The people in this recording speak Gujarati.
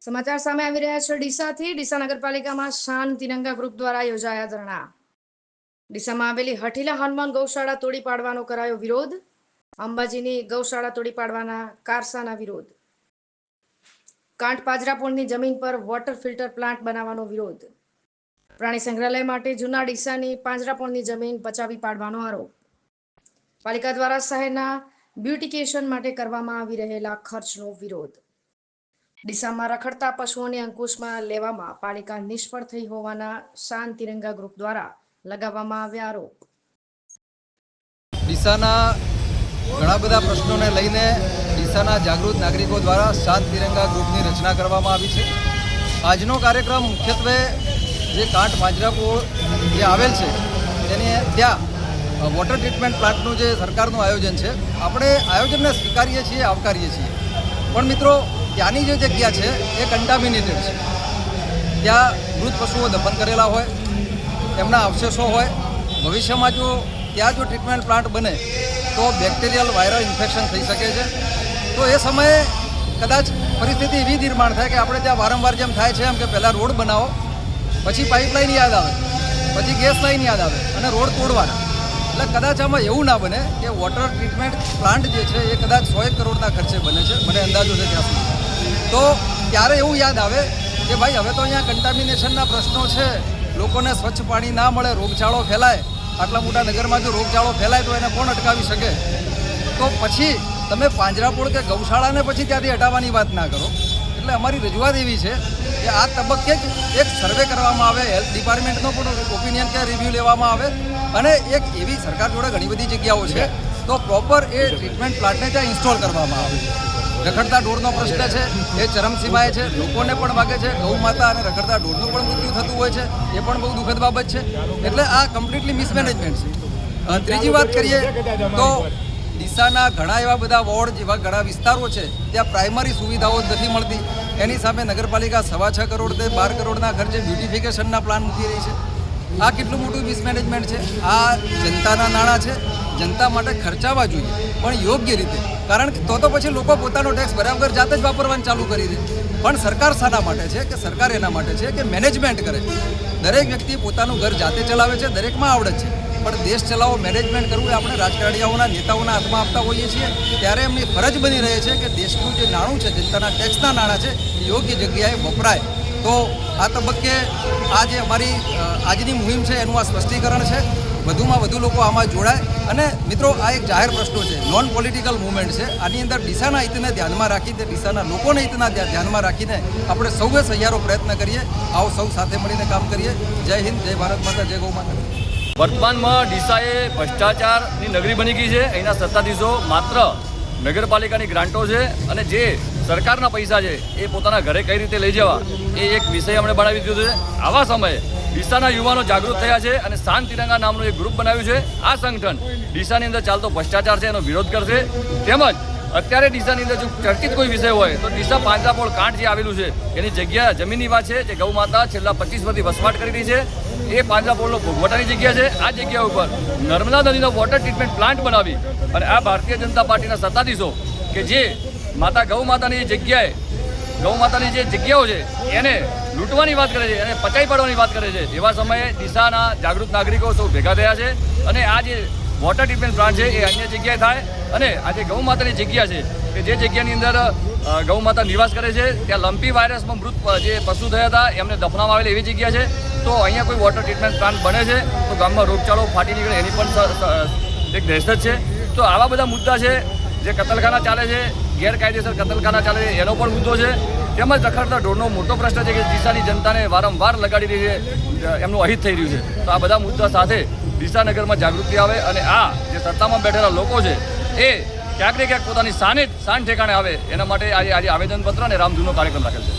સમાચાર સામે આવી રહ્યા છે ડીસાથી। ડીસા નગરપાલિકામાં શાન તિરંગા ગ્રુપ દ્વારા યોજાયા ધરણા। ડીસામાં આવેલી હઠીલા હનુમાન ગૌશાળા તોડી પાડવાનો કરાયો વિરોધ। અંબાજીની ગૌશાળા તોડી પાડવાના કારસાના વિરોધ। કાંઠ પાંજરાપોળની જમીન પર વોટર ફિલ્ટર પ્લાન્ટ બનાવવાનો વિરોધ। પ્રાણી સંગ્રહાલય માટે જૂના ડીસાની પાંજરાપોળની જમીન પચાવી પાડવાનો આરોપ। પાલિકા દ્વારા શહેરના બ્યુટિફિકેશન માટે કરવામાં આવી રહેલા ખર્ચનો વિરોધ। ડીસામાં રખડતા પશુઓને અંકુશમાં લેવામાં પાલિકા નિષ્ફળ થઈ હોવાના શાન તિરંગા ગ્રુપ દ્વારા લગાવવામાં આવ્યા આરોપ। ડીસાના ઘણા બધા પ્રશ્નોને લઈને ડીસાના જાગૃત નાગરિકો દ્વારા શાન તિરંગા ગ્રુપની રચના કરવામાં આવી છે। આજનો કાર્યક્રમ મુખ્યત્વે જે કાંઠ પાંજરાપોળ જે આવેલ છે તેને ત્યાં વોટર ટ્રીટમેન્ટ પ્લાન્ટનું જે સરકારનું આયોજન છે, આપણે આયોજનને સ્વીકારીએ છીએ, આવકારીએ છીએ, પણ મિત્રો ત્યાંની જે જગ્યા છે એ કન્ટામિનેટેડ છે। ત્યાં મૃત પશુઓ દફન કરેલા હોય, એમના અવશેષો હોય। ભવિષ્યમાં જો ત્યાં જો ટ્રીટમેન્ટ પ્લાન્ટ બને તો બેક્ટેરિયલ વાયરલ ઇન્ફેક્શન થઈ શકે છે। તો એ સમયે કદાચ પરિસ્થિતિ એવી નિર્માણ થાય કે આપણે ત્યાં વારંવાર જેમ થાય છે એમ કે પહેલાં રોડ બનાવો, પછી પાઇપલાઇન યાદ આવે, પછી ગેસ લાઇન યાદ આવે અને રોડ તોડવાના। એટલે કદાચ આમાં એવું ના બને કે વોટર ટ્રીટમેન્ટ પ્લાન્ટ જે છે એ કદાચ 100 કરોડના ખર્ચે બને છે, મને અંદાજો છે ત્યાં સુધી। તો ત્યારે એવું યાદ આવે કે ભાઈ હવે તો અહીંયા કન્ટામિનેશનના પ્રશ્નો છે, લોકોને સ્વચ્છ પાણી ના મળે, રોગચાળો ફેલાય। આટલા મોટા નગરમાં જો રોગચાળો ફેલાય તો એને કોણ અટકાવી શકે? તો પછી તમે પાંજરાપોળ કે ગૌશાળાને પછી ત્યાંથી હટાવવાની વાત ના કરો। એટલે અમારી રજૂઆત એવી છે કે આ તબક્કે જ એક સર્વે કરવામાં આવે, હેલ્થ ડિપાર્ટમેન્ટનો પણ ઓપિનિયન કે રિવ્યૂ લેવામાં આવે અને એક એવી સરકાર જોડે ઘણી બધી જગ્યાઓ છે તો પ્રોપર એ ટ્રીટમેન્ટ પ્લાન્ટને ત્યાં ઇન્સ્ટોલ કરવામાં આવે। રખડતા ઢોરનો પ્રશ્ન છે એ ચરમસીમાએ છે, લોકોને પણ વાગે છે, ગૌ માતા અને રખડતા ઢોરનું પણ મૃત્યુ થતું હોય છે, એ પણ બહુ દુઃખદ બાબત છે। એટલે આ કમ્પ્લીટલી મિસમેનેજમેન્ટ છે। ત્રીજી વાત કરીએ તો ડીસાના ઘણા એવા બધા વોર્ડ જેવા ઘણા વિસ્તારો છે ત્યાં પ્રાઇમરી સુવિધાઓ જ નથી મળતી। એની સામે નગરપાલિકા 6.5 કરોડથી 12 કરોડના ખર્ચે બ્યુટિફિકેશનના પ્લાન મૂકી રહી છે। આ કેટલું મોટું મિસમેનેજમેન્ટ છે। આ જનતાના નાણાં છે, જનતા માટે ખર્ચાવા જોઈએ પણ યોગ્ય રીતે, કારણ કે તો પછી લોકો પોતાનો ટેક્સ બરાબર જાતે જ વાપરવાનું ચાલુ કરી દે। પણ સરકાર શાના માટે છે કે સરકાર એના માટે છે કે મેનેજમેન્ટ કરે। દરેક વ્યક્તિ પોતાનું ઘર જાતે ચલાવે છે, દરેકમાં આવડત છે, પણ દેશ ચલાવો, મેનેજમેન્ટ કરવું એ આપણે રાજકારણીઓના નેતાઓના હાથમાં આપતા હોઈએ છીએ। ત્યારે એમની ફરજ બની રહે છે કે દેશનું જે નાણું છે, જનતાના ટેક્સના નાણાં છે, એ યોગ્ય જગ્યાએ વપરાય। તો આ તબક્કે આ જે અમારી આજની મુહિમ છે એનું આ સ્પષ્ટીકરણ છે। વધુમાં વધુ લોકો આમાં જોડાય અને મિત્રો આ એક જાહેર પ્રશ્નો છે, નોન પોલિટિકલ મુવમેન્ટ છે। આની અંદર ડીસાના હિતને ધ્યાનમાં રાખીને, ડીસાના લોકોના હિતના ધ્યાનમાં રાખીને આપણે સૌએ સહિયારો પ્રયત્ન કરીએ। આવો સૌ સાથે મળીને કામ કરીએ। જય હિન્દ, જય ભારત માતા, જય ગૌ માતા। વર્તમાનમાં ડીસા એ ભ્રષ્ટાચારની નગરી બની ગઈ છે। અહીંના સત્તાધીશો માત્ર નગરપાલિકાની ગ્રાન્ટો છે અને જે સરકારના પૈસા છે એ પોતાના ઘરે કઈ રીતે લઈ જવા એ એક વિષય અમને બનાવી દીધો છે। આવા સમયે ડીસાના યુવાનો જાગૃત થયા છે અને શાન તિરંગા નામનું એક ગ્રુપ બનાવ્યું છે। આ સંગઠન ડીસાની અંદર ચાલતો ભ્રષ્ટાચાર છે એનો વિરોધ કરશે, તેમજ અત્યારે ડીસાની અંદર જો ચર્ચિત કોઈ વિષય હોય તો ડીસા પાંજરાપોળ કાંઠ જે આવેલું છે એની જગ્યા જમીનની વાત છે, જે ગૌ માતા છેલ્લા 25 વર્ષથી વસવાટ કરી રહી છે, એ પાંજરાપોળનો ભોગવટાની જગ્યા છે। આ જગ્યા ઉપર નર્મદા નદીનો વોટર ટ્રીટમેન્ટ પ્લાન્ટ બનાવી અને આ ભારતીય જનતા પાર્ટીના સત્તાધીશો કે જે ગૌ માતાની જે જગ્યાઓ છે એને લૂંટવાની વાત કરે છે અને પચાવી પાડવાની વાત કરે છે, એવા સમયે ડીસાના જાગૃત નાગરિકો સૌ ભેગા થયા છે અને આ જે વોટર ટ્રીટમેન્ટ પ્લાન્ટ છે એ અન્ય જગ્યાએ થાય અને આ જે ગૌ માતાની જગ્યા છે કે જે જગ્યાની અંદર ગૌ માતા નિવાસ કરે છે, ત્યાં લંપી વાયરસમાં મૃત જે પશુ થયા હતા એમને દફનાવવામાં આવેલી એવી જગ્યા છે। તો અહીંયા કોઈ વોટર ટ્રીટમેન્ટ પ્લાન્ટ બને છે તો ગામમાં રોગચાળો ફાટી નીકળે એની પણ એક દહેશત છે। તો આવા બધા મુદ્દા છે, જે કતલખાના ચાલે છે, ગેરકાયદેસર કતલખાના ચાલે છે એનો પણ મુદ્દો છે, તેમજ રખડતા ઢોરનો મોટો પ્રશ્ન છે કે ડીસાની જનતાને વારંવાર લગાડી રહી છે, એમનું અહિત થઈ રહ્યું છે। તો આ બધા મુદ્દા સાથે ડીસા નગરમાં જાગૃતિ આવે અને આ જે સત્તામાં બેઠેલા લોકો છે એ ક્યાંક ને ક્યાંક પોતાની શાન ઠેકાણે આવે એના માટે આજે આવેદનપત્ર અને રામધૂનનો કાર્યક્રમ રાખેલ છે।